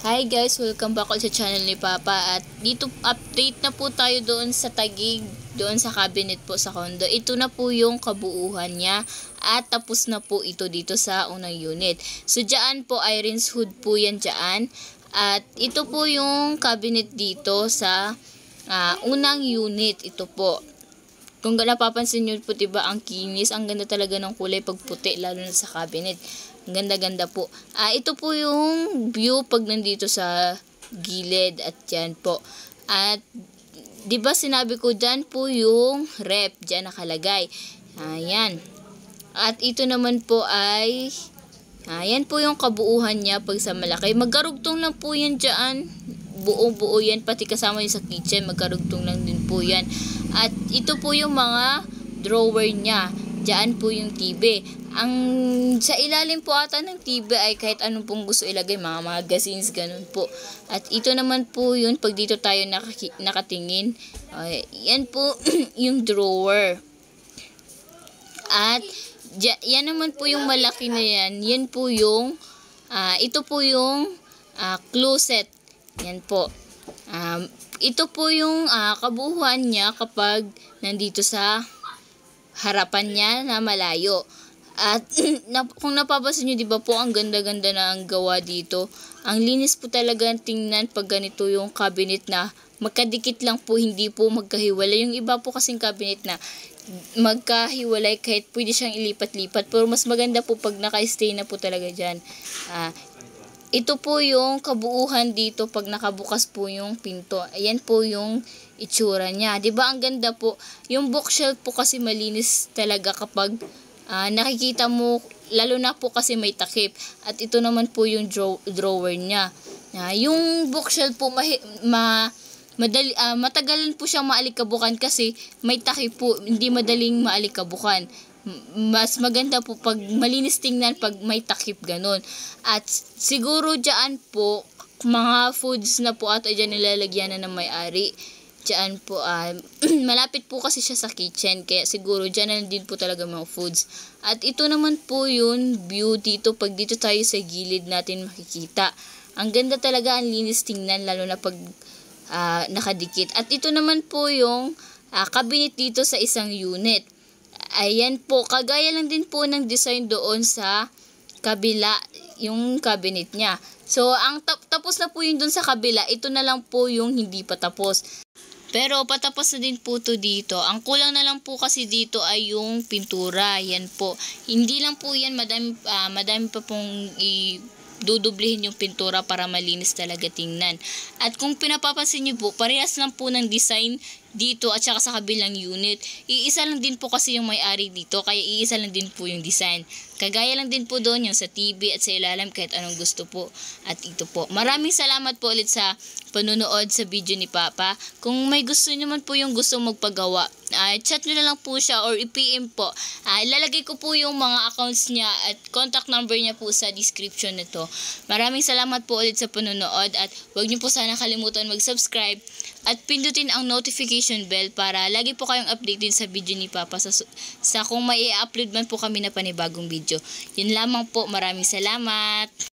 Hi guys, welcome back ulit sa channel ni Papa at dito update na po tayo doon sa tagig, doon sa cabinet po sa condo. Ito na po yung kabuuhan niya at tapos na po ito dito sa unang unit. So dyan po Iron's Hood po yan dyan at ito po yung cabinet dito sa unang unit. Ito po. Kung napapansin nyo po, diba, ang kinis, ang ganda talaga ng kulay pag puti, lalo na sa cabinet. Ang ganda-ganda po. Ito po yung view pag nandito sa gilid at yan po. At, diba sinabi ko, dyan po yung rep, dyan nakalagay. Ayan. At ito naman po ay, ayan po yung kabuuhan niya pag sa malaki. Magkarugtong lang po yan dyan. Buo-buo yan, pati kasama yung sa kitchen, magkarugtong lang din po yan. At ito po yung mga drawer niya. Diyan po yung TV. Ang sa ilalim po ata ng TV ay kahit anong pong gusto ilagay, mga magazines, ganun po. At ito naman po yun, pag dito tayo nakatingin, yan po yung drawer. At yan naman po yung malaki na yan. Yan po yung, ito po yung closet. Yan po. Ito po yung kabuuan niya kapag nandito sa harapan niya na malayo. At kung napapansin nyo, diba po, ang ganda-ganda na ang gawa dito. Ang linis po talaga tingnan pag ganito yung cabinet na magkadikit lang po, hindi po magkahiwalay. Yung iba po kasing cabinet na magkahiwalay kahit pwede siyang ilipat-lipat. Pero mas maganda po pag naka-stay na po talaga dyan. Ito po yung kabuuhan dito pag nakabukas po yung pinto. Ayan po yung itsura niya. 'Di ba ang ganda po? Yung bookshelf po kasi malinis talaga kapag nakikita mo, lalo na po kasi may takip. At ito naman po yung drawer niya. Yung bookshelf po matagalan po siyang maalikabukan kasi may takip po, hindi madaling maalikabukan. Mas maganda po pag malinis tingnan pag may takip ganun. At siguro dyan po mga foods na po at dyan nilalagyan na ng may-ari. Dyan po malapit po kasi siya sa kitchen, kaya siguro dyan na din po talaga mga foods. At ito naman po yung view dito pag dito tayo sa gilid natin makikita. Ang ganda talaga, ang linis tingnan lalo na pag nakadikit. At ito naman po yung cabinet dito sa isang unit. Ayan po, kagaya lang din po ng design doon sa kabila, yung cabinet niya. So, ang tapos na po yun doon sa kabila, ito na lang po yung hindi pa tapos. Pero patapos na din po to dito. Ang kulang na lang po kasi dito ay yung pintura. Yan po. Hindi lang po yan, madami pa pong dudublihin yung pintura para malinis talaga tingnan. At kung pinapapansin niyo po, parehas lang po ng design dito at saka sa kabilang unit. Iisa lang din po kasi yung may-ari dito, kaya iisa lang din po yung design. Kagaya lang din po doon yung sa TV at sa ilalim, kahit anong gusto po. At ito po. Maraming salamat po ulit sa panunood sa video ni Papa. Kung may gusto naman po yung gusto magpagawa, chat nyo na lang po siya or i-PM po. Ilalagay ko po yung mga accounts niya at contact number niya po sa description nito. Maraming salamat po ulit sa panunood at huwag nyo po sana kalimutan mag-subscribe at pindutin ang notification bell para lagi po kayong updated sa video ni Papa sa kung may i-upload man po kami na panibagong video. Yun lamang po. Maraming salamat.